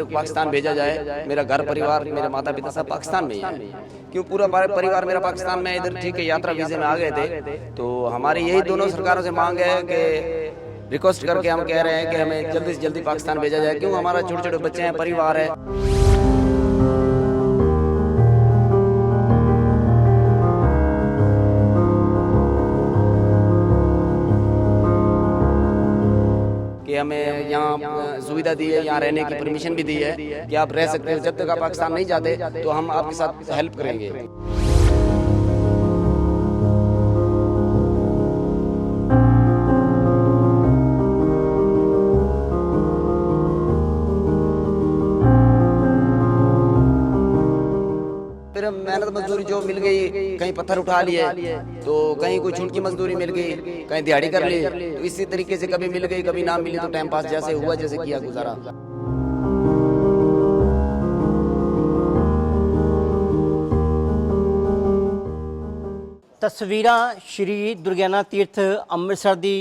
मेरे को पाकिस्तान भेजा जाए। मेरा घर परिवार, मेरे माता पिता सब पाकिस्तान में ही है। क्यों पूरा परिवार मेरा पाकिस्तान में इधर, ठीक है, यात्रा वीज़े में आ गए थे। तो हमारी यही दोनों सरकारों से मांग है कि रिक्वेस्ट करके हम कह रहे हैं कि हमें जल्दी से जल्दी पाकिस्तान भेजा जाए। क्यों हमारा छोटे छोटे बच्चे हैं, परिवार है। कि हमें यहाँ सुविधा दी है, यहाँ रहने की परमिशन भी दी है कि आप रह सकते हो। जब तक आप पाकिस्तान नहीं जाते तो हम आपके साथ हेल्प करेंगे। फिर मेहनत मजदूरी जो मिल गई, कहीं पत्थर उठा लिए तो कहीं कोई छूट की मजदूरी मिल गई, कहीं दिहाड़ी कर ली। तो इसी तरीके से कभी मिल गई, कभी ना मिली, तो टाइम पास जैसे हुआ, जैसे किया, गुजारा। तस्वीरां श्री दुर्गियाना तीर्थ ਅੰਮ੍ਰਿਤਸਰ ਦੀ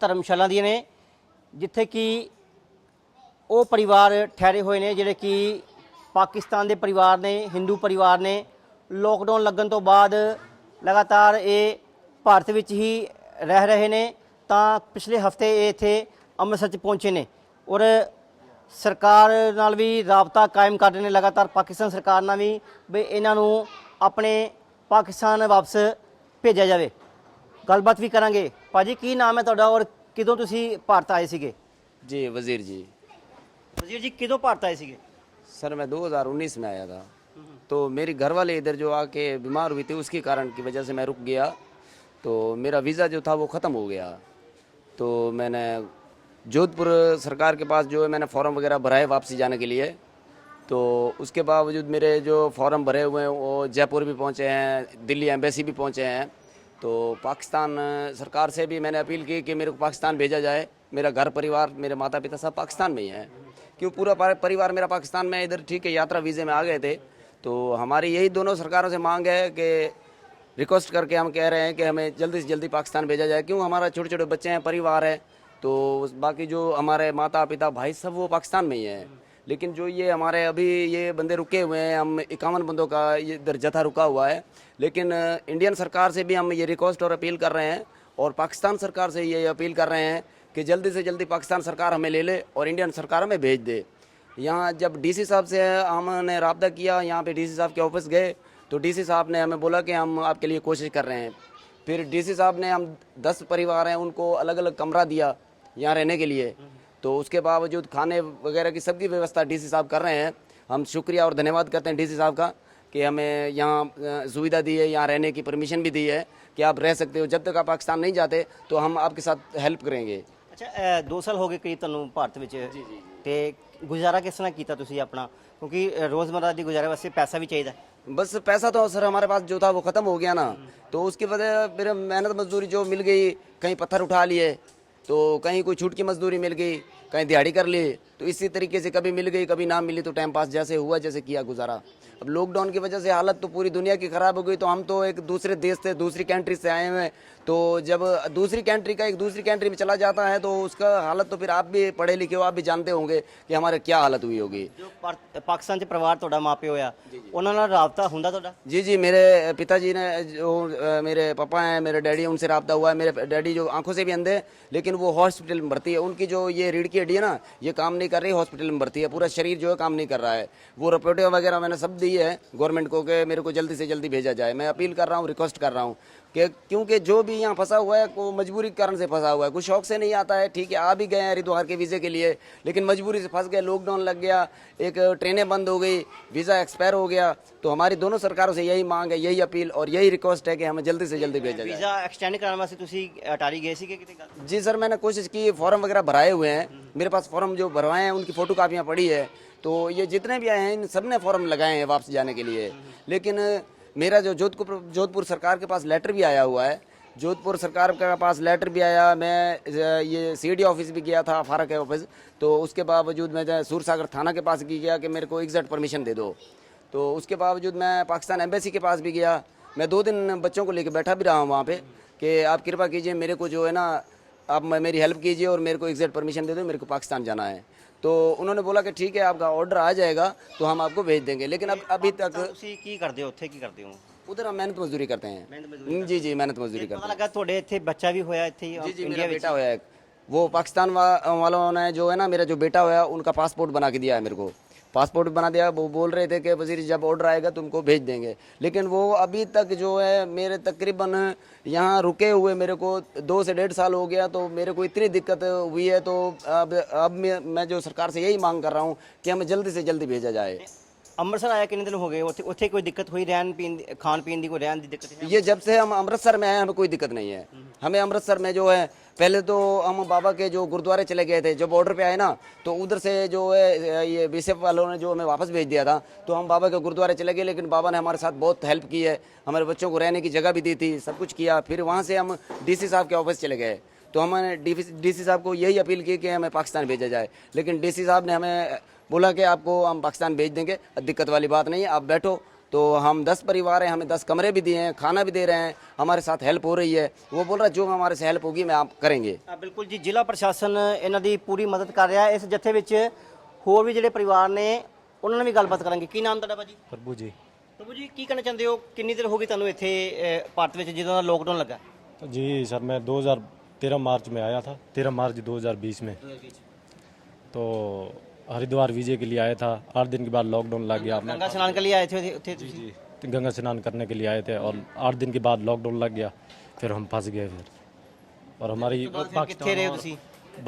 ਧਰਮਸ਼ਾਲਾ ਦੀਆਂ ਨੇ, ਜਿੱਥੇ ਕਿ ਉਹ ਪਰਿਵਾਰ ਠਹਿਰੇ ਹੋਏ ਨੇ ਜਿਹੜੇ ਕਿ ਪਾਕਿਸਤਾਨ ਦੇ ਪਰਿਵਾਰ ਨੇ, ਹਿੰਦੂ ਪਰਿਵਾਰ ਨੇ। ਲੋਕਡਾਊਨ ਲੱਗਣ ਤੋਂ ਬਾਅਦ ਲਗਾਤਾਰ ਇਹ ਭਾਰਤ ਵਿੱਚ ਹੀ ਰਹਿ ਰਹੇ ਨੇ। ਤਾਂ ਪਿਛਲੇ ਹਫਤੇ ਇਹ ਇੱਥੇ ਅੰਮ੍ਰਿਤਸਰ 'ਚ ਪਹੁੰਚੇ ਨੇ ਔਰ ਸਰਕਾਰ ਨਾਲ ਵੀ ਰਾਬਤਾ ਕਾਇਮ ਕਰ ਰਹੇ ਨੇ ਲਗਾਤਾਰ, ਪਾਕਿਸਤਾਨ ਸਰਕਾਰ ਨਾਲ ਵੀ, ਵੀ ਇਹਨਾਂ ਨੂੰ ਆਪਣੇ ਪਾਕਿਸਤਾਨ ਵਾਪਸ ਭੇਜਿਆ ਜਾਵੇ। ਗੱਲਬਾਤ ਵੀ ਕਰਾਂਗੇ। ਭਾਜੀ ਕੀ ਨਾਮ ਹੈ ਤੁਹਾਡਾ ਔਰ ਕਿਦੋਂ ਤੁਸੀਂ ਭਾਰਤ ਆਏ ਸੀਗੇ? जी वजीर जी। ਵਜ਼ੀਰ ਜੀ ਕਿਦੋਂ ਭਾਰਤ ਆਏ ਸੀਗੇ? सर मैं 2019 में आया था। तो मेरी घर वाले इधर जो आके बीमार हुई थी, उसके कारण की वजह से मैं रुक गया। तो मेरा वीज़ा जो था वो ख़त्म हो गया। तो मैंने जोधपुर सरकार के पास जो है मैंने फ़ॉर्म वगैरह भराए वापसी जाने के लिए। तो उसके बावजूद मेरे जो फॉर्म भरे हुए हैं वो जयपुर भी पहुँचे हैं, दिल्ली एम्बेसी भी पहुँचे हैं। तो पाकिस्तान सरकार से भी मैंने अपील की कि मेरे को पाकिस्तान भेजा जाए। मेरा घर परिवार, मेरे माता पिता सब पाकिस्तान में ही हैं। क्यों पूरा परिवार मेरा पाकिस्तान में इधर, ठीक है, यात्रा वीज़े में आ गए थे। तो हमारी यही दोनों सरकारों से मांग है कि रिक्वेस्ट करके हम कह रहे हैं कि हमें जल्दी से जल्दी पाकिस्तान भेजा जाए। क्यों हमारा छोटे छोटे बच्चे हैं, परिवार है। तो बाकी जो हमारे माता पिता भाई सब वो पाकिस्तान में ही हैं। लेकिन जो ये हमारे अभी ये बंदे रुके हुए हैं, हम 51 बंदों का ये इधर जत्था रुका हुआ है। लेकिन इंडियन सरकार से भी हम ये रिक्वेस्ट और अपील कर रहे हैं और पाकिस्तान सरकार से ये अपील कर रहे हैं कि जल्दी से जल्दी पाकिस्तान सरकार हमें ले ले और इंडियन सरकार हमें भेज दे। यहाँ जब डीसी साहब से हमने रब्ता किया, यहाँ पे डीसी साहब के ऑफिस गए तो डीसी साहब ने हमें बोला कि हम आपके लिए कोशिश कर रहे हैं। फिर डीसी साहब ने, हम 10 परिवार हैं, उनको अलग अलग कमरा दिया यहाँ रहने के लिए। तो उसके बावजूद खाने वगैरह की सबकी व्यवस्था डीसी साहब कर रहे हैं। हम शुक्रिया और धन्यवाद करते हैं डीसी साहब का कि हमें यहाँ सुविधा दी है, यहाँ रहने की परमिशन भी दी है कि आप रह सकते हो। जब तक आप पाकिस्तान नहीं जाते तो हम आपके साथ हेल्प करेंगे। ਅੱਛਾ 2 ਸਾਲ ਹੋ ਗਏ ਕਰੀਬ ਤੁਹਾਨੂੰ ਭਾਰਤ ਵਿੱਚ। ਤੇ ਗੁਜ਼ਾਰਾ ਕਿਸ ਤਰ੍ਹਾਂ ਕੀਤਾ ਤੁਸੀਂ ਆਪਣਾ? ਕਿਉਂਕਿ ਰੋਜ਼ਮर्रा ਦੀ ਗੁਜ਼ਾਰੇ ਵਾਸਤੇ ਪੈਸਾ भी चाहिए। बस पैसा तो सर हमारे पास जो था वो ख़त्म हो गया ना। तो उसकी वजह फिर मेहनत मजदूरी जो मिल गई, कहीं पत्थर उठा लिए तो कहीं कोई छूट की मजदूरी मिल गई, कहीं दिहाड़ी कर ली। तो इसी तरीके से कभी मिल गई, कभी ना मिली, तो टाइम पास जैसे हुआ, जैसे किया, गुजारा। अब लॉकडाउन की वजह से हालत तो पूरी दुनिया की ख़राब हो गई। तो हम तो एक दूसरे देश से, दूसरी कंट्री से आए हुए हैं। तो जब दूसरी कंट्री का एक दूसरी कंट्री में चला जाता है तो उसका हालत तो फिर आप भी पढ़े लिखे हो, आप भी जानते होंगे कि हमारे क्या हालत हुई होगी। ਜੋ ਪਾਕਿਸਤਾਨ 'ਚ ਪਰਿਵਾਰ ਤੁਹਾਡਾ ਮਾਪੇ ਹੋਇਆ, ਉਹਨਾਂ ਨਾਲ ਰਾਬਤਾ ਹੁੰਦਾ ਤੁਹਾਡਾ? जी जी, मेरे पिताजी ने जो मेरे पापा हैं, मेरे डैडी, उनसे रब्ता हुआ है। मेरे डैडी जो आंखों से भी अंधे हैं, लेकिन वो हॉस्पिटल में भर्ती है। उनकी जो ये रीढ़ की हड्डी है ना, ये काम नहीं कर रही, हॉस्पिटल में भर्ती है। पूरा शरीर जो है काम नहीं कर रहा है। वो रिपोर्टें वगैरह मैंने सब दी है गवर्नमेंट को कि मेरे को जल्दी से जल्दी भेजा जाए। मैं अपील कर रहा हूँ, रिक्वेस्ट कर रहा हूँ कि क्योंकि जो भी यहाँ फंसा हुआ है वो मजबूरी के कारण से फंसा हुआ है। कुछ शौक से नहीं आता है, ठीक है, आ भी गए हैं हरिद्वार के वीज़े के लिए, लेकिन मजबूरी से फंस गए। लॉकडाउन लग गया, एक ट्रेनें बंद हो गई, वीज़ा एक्सपायर हो गया। तो हमारी दोनों सरकारों से यही मांग है, यही अपील और यही रिक्वेस्ट है कि हमें जल्दी से जल्दी भेजा जाए। ਵੀਜ਼ਾ ਐਕਸਟੈਂਡ ਕਰਾਉਣ ਵਾਸਤੇ ਤੁਸੀਂ ਅਟਾਰੀ ਗਏ ਸੀਗੇ ਕਿਤੇ ਗੱਲ? जी सर, मैंने कोशिश की, फॉर्म वगैरह भराए हुए हैं। मेरे पास फॉर्म जो भरवाए हैं उनकी फ़ोटो कापियाँ पड़ी है। तो ये जितने भी आए हैं इन सब ने फॉर्म लगाए हैं वापस जाने के लिए। लेकिन मेरा जो जोधपुर सरकार के पास लेटर भी आया हुआ है, जोधपुर सरकार के पास लेटर भी आया। मैं ये सीडी ऑफिस भी गया था, फारा के ऑफिस। तो उसके बावजूद मैं सूरसागर थाना के पास भी गया कि मेरे को एग्जैक्ट परमिशन दे दो। तो उसके बावजूद मैं पाकिस्तान एम्बेसी के पास भी गया। मैं 2 दिन बच्चों को लेकर बैठा भी रहा हूँ वहाँ पे कि आप कृपा कीजिए, मेरे को जो है ना, आप मेरी हेल्प कीजिए और मेरे को एग्जैक्ट परमिशन दे दो, मेरे को पाकिस्तान जाना है। तो तो उन्होंने बोला कि ठीक है आपका ऑर्डर आ जाएगा तो हम आपको भेज देंगे, लेकिन अब अभी तक ਤੁਸੀਂ ਕੀ ਕਰਦੇ ਹੋ ਉੱਥੇ, ਕੀ ਕਰਦੇ ਹੋ? उधर हम मेहनत मजदूरी करते हैं। जी जी मेहनत मजदूरी करते ਪਤਾ ਲੱਗਾ ਤੁਹਾਡੇ ਇੱਥੇ ਬੱਚਾ ਵੀ ਹੋਇਆ ਇੱਥੇ ਹੀ हैं। जी जी ਇੰਡੀਆ मेरा ਵਿੱਚ। बेटा हुआ है, वो पाकिस्तान वालों ने जो है ना मेरा जो बेटा हुआ उनका पासपोर्ट बना के दिया है मेरे को, पासपोर्ट बना दिया। वो बोल रहे थे कि वजीर जब ऑर्डर आएगा तुमको भेज देंगे, लेकिन वो अभी तक जो है मेरे तकरीबन यहाँ रुके हुए मेरे को 2 से 1.5 साल हो गया। तो मेरे को इतनी दिक्कत हुई है, तो अब मैं जो सरकार से यही मांग कर रहा हूँ कि हमें जल्दी से जल्दी भेजा जाए। ਅੰਮ੍ਰਿਤਸਰ ਆਇਆ ਕਿੰਨੇ ਦਿਨ ਹੋ ਗਏ? ਉੱਥੇ ਉੱਥੇ ਕੋਈ ਦਿੱਕਤ ਹੋਈ ਰਹਿਣ ਪੀਣ ਖਾਣ ਪੀਣ ਦੀ, ਕੋਈ ਰਹਿਣ ਦੀ ਦਿੱਕਤ ਹੈ? ये जब से हम अमृतसर में आए हमें कोई दिक्कत नहीं है। हमें अमृतसर में जो है पहले तो हम बाबा के जो गुरुद्वारे चले गए थे, जब ऑर्डर पे आए ना तो उधर से जो है ये बीएसएफ वालों ने जो हमें वापस भेज दिया था, तो हम बाबा के गुरुद्वारे चले गए। लेकिन बाबा ने हमारे साथ बहुत हेल्प की है, हमारे बच्चों को रहने की जगह भी दी थी, सब कुछ किया। फिर वहाँ से हम डीसी साहब के ऑफिस चले गए, तो हमने डीसी साहब को यही अपील की कि हमें पाकिस्तान भेजा जाए, लेकिन डीसी साहब ने हमें बोला कि आपको हम पाकिस्तान भेज देंगे, दिक्कत वाली बात नहीं है, आप बैठो। तो हम 10 परिवार हैं, हमें 10 कमरे भी दिए हैं, खाना भी दे रहे हैं, हमारे साथ हेल्प हो रही है। वो बोल रहा है जो हमारे से हेल्प होगी मैं आप करेंगे। ਬਿਲਕੁਲ ਜੀ, ਜ਼ਿਲ੍ਹਾ ਪ੍ਰਸ਼ਾਸਨ ਇਹਨਾਂ ਦੀ ਪੂਰੀ ਮਦਦ ਕਰ ਰਿਹਾ ਹੈ। ਇਸ ਜੱਥੇ ਵਿੱਚ ਹੋਰ ਵੀ ਜਿਹੜੇ ਪਰਿਵਾਰ ਨੇ ਉਹਨਾਂ ਨਾਲ ਵੀ ਗੱਲਬਾਤ ਕਰਾਂਗੇ। ਕੀ ਨਾਮ ਤੁਹਾਡਾ ਭਾਜੀ? प्रभु जी। ਪ੍ਰਭੂ ਜੀ, ਕੀ ਕਹਿਣਾ ਚਾਹੁੰਦੇ ਹੋ? ਕਿੰਨੀ ਦੇਰ ਹੋ ਗਈ ਤੁਹਾਨੂੰ ਇੱਥੇ ਭਾਰਤ ਵਿੱਚ ਜਦੋਂ ਦਾ ਲੋਕਡਾਊਨ ਲੱਗਾ? जी सर, मैं 2013 मार्च में आया था, 13 मार्च 2020 में। तो हरिद्वार वीजे के लिए आया था, 8 दिन के बाद लॉकडाउन लग गया। ਗੰਗਾ ਇਸ਼ਨਾਨ के लिए आए थे ਉੱਥੇ ਤੁਸੀਂ? जी, तो गंगा स्नान करने के लिए आए थे और 8 दिन के बाद लॉकडाउन लग गया, फिर हम फंस गए। फिर और हमारी ਕਿੱਥੇ ਰਹੇ ਹੋ ਤੁਸੀਂ?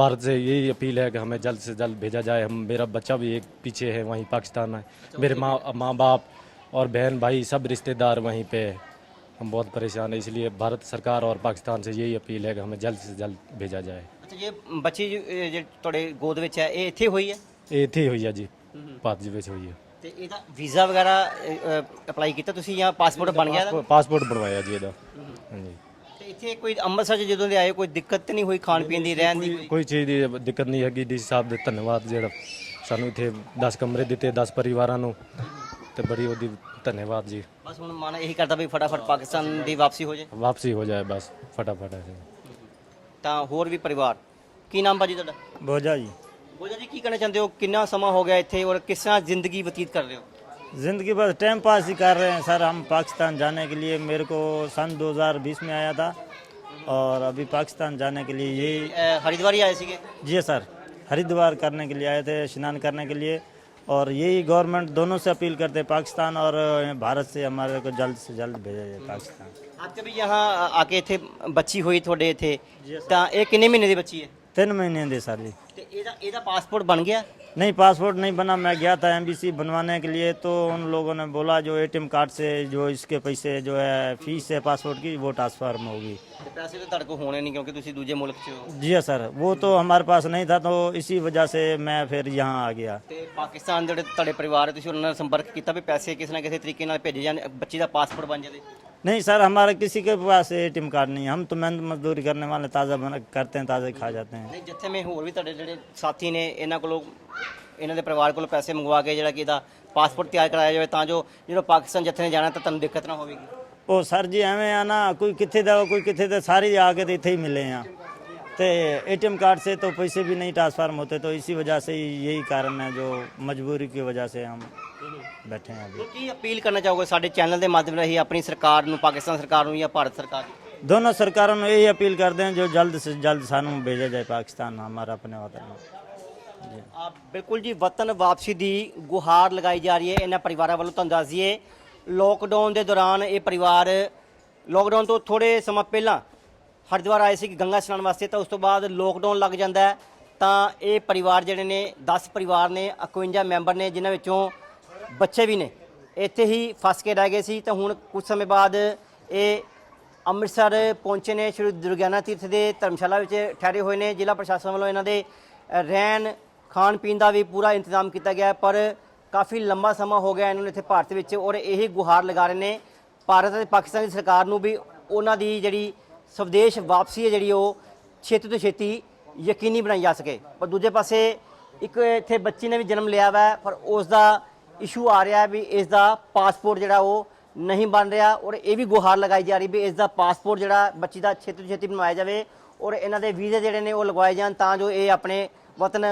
भारत से यही अपील है कि हमें जल्द से जल्द भेजा जाए। हम, मेरा बच्चा भी एक पीछे है वहीं पाकिस्तान में, मेरे माँ बाप और बहन भाई सब रिश्तेदार वहीं पे है। हम बहुत परेशान हैं, इसलिए भारत सरकार और पाकिस्तान से यही अपील है कि हमें जल्द से जल्द भेजा जाए। ਅੱਛਾ, ਇਹ ਬੱਚੀ ਜਿਹੜੀ ਤੁਹਾਡੇ ਗੋਦ ਵਿੱਚ ਹੈ ਇਹ ਇੱਥੇ ਹੋਈ ਹੈ? ਇਹ ਇੱਥੇ ਹੋਈ ਆ ਜੀ, ਭਾਰਤ ਦੇ ਵਿੱਚ ਹੋਈ ਹੈ। ਤੇ ਇਹਦਾ ਵੀਜ਼ਾ ਵਗੈਰਾ ਅਪਲਾਈ ਕੀਤਾ ਤੁਸੀਂ ਜਾਂ ਪਾਸਪੋਰਟ ਬਣ ਗਿਆ ਇਹਦਾ? ਪਾਸਪੋਰਟ ਬਣਵਾਇਆ ਜੀ ਇਹਦਾ। ਹਾਂਜੀ। ਤੇ ਇੱਥੇ ਕੋਈ ਅੰਮ੍ਰਿਤਸਰ 'ਚ ਜਦੋਂ ਦੇ ਆਏ ਕੋਈ ਦਿੱਕਤ ਤਾਂ ਨਹੀਂ ਹੋਈ ਖਾਣ ਪੀਣ ਦੀ, ਰਹਿਣ ਦੀ? ਕੋਈ ਚੀਜ਼ ਦੀ ਦਿੱਕਤ ਨਹੀਂ ਹੈਗੀ। ਡੀ ਸਾਹਿਬ ਦੇ ਧੰਨਵਾਦ, ਜਿਹੜਾ ਸਾਨੂੰ ਇੱਥੇ 10 ਕਮਰੇ ਦਿੱਤੇ 10 ਪਰਿਵਾਰਾਂ ਨੂੰ, ਤੇ ਬੜੀ ਉਹਦੀ ਧੰਨਵਾਦ ਜੀ। ਬਸ ਹੁਣ ਮਨ ਇਹੀ ਕਰਦਾ ਵੀ ਫਟਾਫਟ ਪਾਕਿਸਤਾਨ ਦੀ ਵਾਪਸੀ ਹੋ ਜਾਏ। ਵਾਪਸੀ ਹੋ ਜਾਏ ਬਸ ਫਟਾਫਟ। ਤਾਂ ਹੋਰ ਵੀ ਪਰਿਵਾਰ। ਕੀ ਨਾਮ ਭਾਜੀ ਤੁਹਾਡਾ? भोजा जी। ਬੋਝਾ ਜੀ, ਕੀ ਕਹਿਣਾ ਚਾਹੁੰਦੇ ਹੋ? ਕਿੰਨਾ ਸਮਾਂ ਹੋ ਗਿਆ ਇੱਥੇ ਔਰ ਕਿਸ ਤਰ੍ਹਾਂ ਜ਼ਿੰਦਗੀ ਬਤੀਤ ਕਰ ਰਹੇ ਹੋ? ज़िंदगी बस टाइम पास ही कर रहे हैं सर। हम पाकिस्तान जाने के लिए, मेरे को सन 2020 में आया था और अभी पाकिस्तान जाने के लिए यही। ਹਰਿਦਵਾਰ ਹੀ ਆਏ ਸੀਗੇ? जी सर, हरिद्वार करने के लिए आए थे, स्नान करने के लिए। और यही गवर्नमेंट दोनों से अपील करते हैं, पाकिस्तान और भारत से, हमारे को जल्द से जल्द भेजा जाए पाकिस्तान। आप कभी यहाँ आके ਇੱਥੇ ਬੱਚੀ ਹੋਈ ਤੁਹਾਡੇ ਇੱਥੇ, ਤਾਂ ਇਹ ਕਿੰਨੇ ਮਹੀਨੇ ਦੀ ਬੱਚੀ ਹੈ? 3 महीने दे सर जी। ਤੇ ਇਹਦਾ ਪਾਸਪੋर्ट बन गया? नहीं, पासपोर्ट नहीं बना। मैं गया था एमबीसी बनवाने के लिए, तो उन लोगों ने बोला जो एटीएम कार्ड से जो इसके पैसे जो है फीस है पासपोर्ट की वो ट्रांसफर में होगी। ਤੇ ਪੈਸੇ ਤਾਂ ਤੁਹਾਡੇ ਕੋਲ ਹੋਣੇ ਨਹੀਂ ਕਿਉਂਕਿ ਤੁਸੀਂ ਦੂਜੇ ਮੁਲਕ 'ਚ ਹੋ। जी सर, वो तो हमारे पास नहीं था, तो इसी वजह से मैं फिर यहाँ आ गया। ਤੇ ਪਾਕਿਸਤਾਨ ਦੇ ਜਿਹੜੇ ਤੁਹਾਡੇ ਪਰਿਵਾਰ ਹੈ ਤੁਸੀਂ ਉਹਨਾਂ ਨਾਲ ਸੰਪਰਕ ਕੀਤਾ ਵੀ ਪੈਸੇ ਕਿਸੇ ਨਾ ਕਿਸੇ ਤਰੀਕੇ ਨਾਲ ਭੇਜੇ ਜਾਣ, ਬੱਚੀ ਦਾ ਪਾਸਪੋर्ट बन जाए? नहीं सर, हमारे किसी के पास एटीएम कार्ड नहीं है। हम तो मेहनत मजदूरी करने वाले, ताज़ा बना करते हैं, ताज़ा खा जाते हैं। ਨਹੀਂ, ਜਿੱਥੇ ਮੈਂ ਹੋਰ ਵੀ ਤੁਹਾਡੇ ਜਿਹੜੇ ਸਾਥੀ ਨੇ ਇਹਨਾਂ ਕੋਲੋਂ, ਇਹਨਾਂ ਦੇ ਪਰਿਵਾਰ ਕੋਲੋਂ ਪੈਸੇ ਮੰਗਵਾ ਕੇ ਜਿਹੜਾ ਕਿ ਇਹਦਾ ਪਾਸਪੋर्ट ਤਿਆਰ ਕਰਾਇਆ ਜਾਵੇ ਤਾਂ ਜੋ ਜਦੋਂ ਪਾਕਿਸਤਾਨ ਜੱਥੇ ਨੇ ਜਾਣਾ ਤਾਂ ਤੁਹਾਨੂੰ ਦਿੱਕਤ ਨਾ ਹੋਵੇਗੀ। ਉਹ ਸਰ ਜੀ ਐਵੇਂ ਆ ਨਾ, ਕੋਈ ਕਿੱਥੇ ਦਾ ਕੋਈ ਕਿੱਥੇ ਦਾ, ਸਾਰੇ ਆ ਕੇ तो ਇੱਥੇ ਹੀ ਮਿਲੇ हैं। तो एटीएम कार्ड से तो पैसे भी नहीं ट्रांसफर होते, तो इसी वजह से यही कारण है जो मजबूरी की वजह से हम बैठे हैं अभी। ਕੀ ਅਪੀਲ ਕਰਨਾ ਚਾਹੋਗੇ ਸਾਡੇ ਚੈਨਲ ਦੇ ਮਾਧਿਅਮ ਰਾਹੀਂ ਆਪਣੀ ਸਰਕਾਰ ਨੂੰ, ਪਾਕਿਸਤਾਨ ਸਰਕਾਰ ਨੂੰ ਜਾਂ ਭਾਰਤ ਸਰਕਾਰ ਨੂੰ? दोनों सरकारों ने यही अपील करते हैं जो जल्द से जल्द सानू भेजा जाए पाकिस्तान, हमारा अपने वतन में। ਬਿਲਕੁਲ ਜੀ, ਵਤਨ ਵਾਪਸੀ ਦੀ ਗੁਹਾਰ ਲਗਾਈ ਜਾ ਰਹੀ ਹੈ ਇਹਨਾਂ ਪਰਿਵਾਰਾਂ ਵੱਲੋਂ। ਤੁਹਾਨੂੰ ਦੱਸ ਦਈਏ, ਲੋਕਡਾਊਨ ਦੇ ਦੌਰਾਨ ਇਹ ਪਰਿਵਾਰ ਲੋਕਡਾਊਨ ਤੋਂ ਥੋੜੇ ਸਮਾਂ ਪਹਿਲਾਂ ਹਰਿਦੁਆਰ ਆਏ ਸੀ ਗੰਗਾ ਇਸ਼ਨਾਨ ਵਾਸਤੇ, ਤਾਂ ਉਸ ਤੋਂ ਬਾਅਦ ਲੋਕਡਾਊਨ ਲੱਗ ਜਾਂਦਾ ਹੈ। ਤਾਂ ਇਹ ਪਰਿਵਾਰ ਜਿਹੜੇ ਨੇ 10 ਪਰਿਵਾਰ ਨੇ, 51 ਮੈਂਬਰ ਨੇ, ਜਿਨ੍ਹਾਂ ਵਿੱਚੋਂ ਬੱਚੇ ਵੀ ਨੇ, ਇੱਥੇ ਹੀ ਫਸ ਕੇ ਰਹਿ ਗਏ ਸੀ। ਤਾਂ ਹੁਣ ਕੁਝ ਸਮੇਂ ਬਾਅਦ ਇਹ ਅੰਮ੍ਰਿਤਸਰ ਪਹੁੰਚੇ ਨੇ, ਸ਼੍ਰੀ ਦੁਰਗਿਆਨਾ ਤੀਰਥ ਦੇ ਧਰਮਸ਼ਾਲਾ ਵਿੱਚ ਠਹਿਰੇ ਹੋਏ ਨੇ। ਜ਼ਿਲ੍ਹਾ ਪ੍ਰਸ਼ਾਸਨ ਵੱਲੋਂ ਇਹਨਾਂ ਦੇ ਰਹਿਣ ਖਾਣ ਪੀਣ ਦਾ ਵੀ ਪੂਰਾ ਇੰਤਜ਼ਾਮ ਕੀਤਾ ਗਿਆ, ਪਰ ਕਾਫੀ ਲੰਬਾ ਸਮਾਂ ਹੋ ਗਿਆ ਇਹਨਾਂ ਨੂੰ ਇੱਥੇ ਭਾਰਤ ਵਿੱਚ, ਔਰ ਇਹ ਗੁਹਾਰ ਲਗਾ ਰਹੇ ਨੇ ਭਾਰਤ ਅਤੇ ਪਾਕਿਸਤਾਨ ਦੀ ਸਰਕਾਰ ਨੂੰ ਵੀ ਉਹਨਾਂ ਦੀ ਜਿਹੜੀ ਸਵਦੇਸ਼ ਵਾਪਸੀ ਹੈ ਜਿਹੜੀ ਉਹ ਛੇਤੀ ਤੋਂ ਛੇਤੀ ਯਕੀਨੀ ਬਣਾਈ ਜਾ ਸਕੇ। ਪਰ ਦੂਜੇ ਪਾਸੇ ਇੱਕ ਇੱਥੇ ਬੱਚੀ ਨੇ ਵੀ ਜਨਮ ਲਿਆ ਵਾ, ਪਰ ਉਸ ਦਾ ਇਸ਼ੂ ਆ ਰਿਹਾ ਵੀ ਇਸ ਦਾ ਪਾਸਪੋਰਟ ਜਿਹੜਾ ਉਹ ਨਹੀਂ ਬਣ ਰਿਹਾ, ਔਰ ਇਹ ਵੀ ਗੁਹਾਰ ਲਗਾਈ ਜਾ ਰਹੀ ਵੀ ਇਸ ਦਾ ਪਾਸਪੋਰਟ ਜਿਹੜਾ ਬੱਚੀ ਦਾ ਛੇਤੀ ਤੋਂ ਛੇਤੀ ਬਣਵਾਇਆ ਜਾਵੇ ਔਰ ਇਹਨਾਂ ਦੇ ਵੀਜ਼ੇ ਜਿਹੜੇ ਨੇ ਉਹ ਲਗਵਾਏ ਜਾਣ ਤਾਂ ਜੋ ਇਹ ਆਪਣੇ ਵਤਨ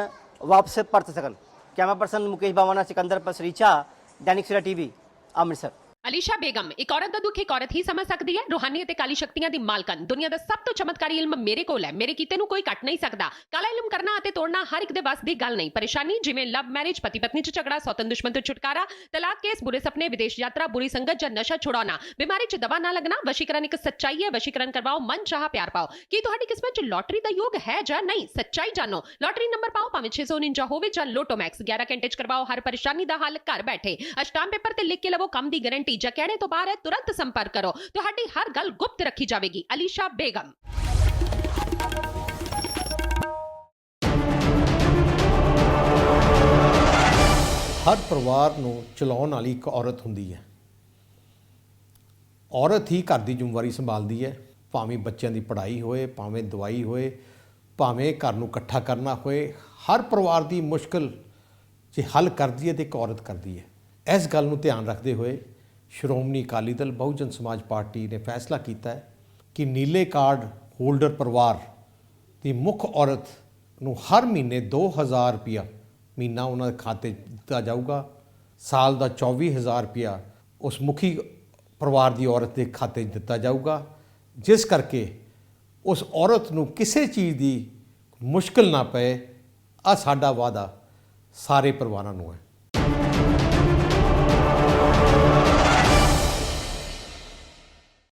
ਵਾਪਸ ਪਰਤ ਸਕਣ। ਕੈਮਰਾ ਪਰਸਨ ਮੁਕੇਸ਼ ਬਾਵਾ ਨਾਲ ਸਿਕੰਦਰ ਪਸਰੀਚਾ, दैनिक सवेरा टीवी, ਅੰਮ੍ਰਿਤਸਰ। ਅਲੀਸ਼ਾ ਬੇਗਮ, ਇੱਕ ਔਰਤ ਦਾ ਦੁੱਖ ਇੱਕ ਔਰਤ ਹੀ ਸਮਝ ਸਕਦੀ ਹੈ। ਰੂਹਾਨੀ ਅਤੇ ਕਾਲੀ ਸ਼ਕਤੀਆਂ ਦੀ ਮਾਲਕਨ, ਦੁਨੀਆ ਦਾ ਸਭ ਤੋਂ ਚਮਤਕਾਰੀ ਇਲਮ ਮੇਰੇ ਕੋਲ ਹੈ। ਮੇਰੇ ਕੀਤੇ ਨੂੰ ਕੋਈ ਕੱਟ ਨਹੀਂ ਸਕਦਾ। ਕਾਲਾ ਇਲਮ ਕਰਨਾ ਅਤੇ ਤੋੜਨਾ ਹਰ ਇੱਕ ਦੇ ਵੱਸ ਦੀ ਗੱਲ ਨਹੀਂ। ਪਰੇਸ਼ਾਨੀ ਜਿਵੇਂ ਲਵ ਮੈਰਿਜ, ਪਤੀ ਪਤਨੀ 'ਚ ਝਗੜਾ, ਸੌਤਨ ਦੁਸ਼ਮਣ ਤੋਂ ਛੁਟਕਾਰਾ, ਤਲਾਕ ਕੇਸ, ਬੁਰੇ ਸੁਪਨੇ, ਵਿਦੇਸ਼ ਯਾਤਰਾ, ਬੁਰੀ ਸੰਗਤ ਜਾਂ ਨਸ਼ਾ ਛੁਡਾਉਣਾ, ਬਿਮਾਰੀ 'ਚ ਦਵਾ ਨਾ ਲੱਗਣਾ। ਵਸ਼ੀਕਰਨ ਇੱਕ ਸੱਚਾਈ ਹੈ। ਵਸ਼ੀਕਰਨ ਕਰਵਾਓ, ਮਨ ਚਾਹਾ ਪਿਆਰ ਪਾਓ। ਕੀ ਤੁਹਾਡੀ ਕਿਸਮਤ 'ਚ ਲੋਟਰੀ ਦਾ ਯੋਗ ਹੈ ਜਾਂ ਨਹੀਂ? ਸੱਚਾਈ ਜਾਣੋ। ਲੋਟਰੀ ਨੰਬਰ ਪਾਓ, ਭਾਵੇਂ 649 ਹੋਵੇ ਜਾਂ ਲੋਟੋ ਮੈਕਸ। 11 ਘੰਟੇ 'ਚ ਕਰਵਾਓ ਹਰ ਪਰੇਸ਼ਾਨੀ ਦਾ ਹੱਲ ਘਰ ਬੈਠੇ। ਅਸ਼ਟਾਮ ਪੇਪਰ ਤੇ ਲਿਖ ਕੇ ਲਵੋ ਕੰਮ ਦੀ ਗਾਰੰਟੀ। ਜਾਂ ਕਹਿਣੇ ਤੋਂ ਬਾਹਰ तुरंत संपर्क करो। ਤੁਹਾਡੀ ਹਰ ਗੱਲ ਗੁਪਤ ਰੱਖੀ ਜਾਵੇਗੀ। ਅਲੀਸ਼ਾ ਬੇਗਮ। ਹਰ ਪਰਿਵਾਰ ਨੂੰ ਚਲਾਉਣ ਵਾਲੀ ਇੱਕ ਔਰਤ ਹੁੰਦੀ ਹੈ। ਔਰਤ ਹੀ ਘਰ ਦੀ ਜ਼ਿੰਮੇਵਾਰੀ ਸੰਭਾਲਦੀ ਹੈ, ਭਾਵੇਂ ਬੱਚਿਆਂ ਦੀ ਪੜ੍ਹਾਈ ਹੋਏ, ਭਾਵੇਂ ਦਵਾਈ ਹੋਏ, ਭਾਵੇਂ ਘਰ ਨੂੰ ਇਕੱਠਾ ਕਰਨਾ ਹੋਏ। ਹਰ ਪਰਿਵਾਰ ਦੀ ਮੁਸ਼ਕਿਲ ਜੇ ਹੱਲ ਕਰਦੀ ਹੈ ਤਾਂ ਇੱਕ ਔਰਤ ਕਰਦੀ ਹੈ। ਇਸ ਗੱਲ ਨੂੰ ਧਿਆਨ ਰੱਖਦੇ ਹੋਏ ਸ਼੍ਰੋਮਣੀ ਅਕਾਲੀ ਦਲ ਬਹੁਜਨ ਸਮਾਜ ਪਾਰਟੀ ਨੇ ਫੈਸਲਾ ਕੀਤਾ ਹੈ ਕਿ ਨੀਲੇ ਕਾਰਡ ਹੋਲਡਰ ਪਰਿਵਾਰ ਦੀ ਮੁੱਖ ਔਰਤ ਨੂੰ ਹਰ ਮਹੀਨੇ 2000 ਰੁਪਇਆ ਮਹੀਨਾ ਉਹਨਾਂ ਦੇ ਖਾਤੇ 'ਚ ਦਿੱਤਾ ਜਾਊਗਾ। ਸਾਲ ਦਾ 24000 ਰੁਪਇਆ ਉਸ ਮੁਖੀ ਪਰਿਵਾਰ ਦੀ ਔਰਤ ਦੇ ਖਾਤੇ 'ਚ ਦਿੱਤਾ ਜਾਊਗਾ, ਜਿਸ ਕਰਕੇ ਉਸ ਔਰਤ ਨੂੰ ਕਿਸੇ ਚੀਜ਼ ਦੀ ਮੁਸ਼ਕਿਲ ਨਾ ਪਏ। ਆ ਸਾਡਾ ਵਾਅਦਾ ਸਾਰੇ ਪਰਿਵਾਰਾਂ ਨੂੰ ਹੈ।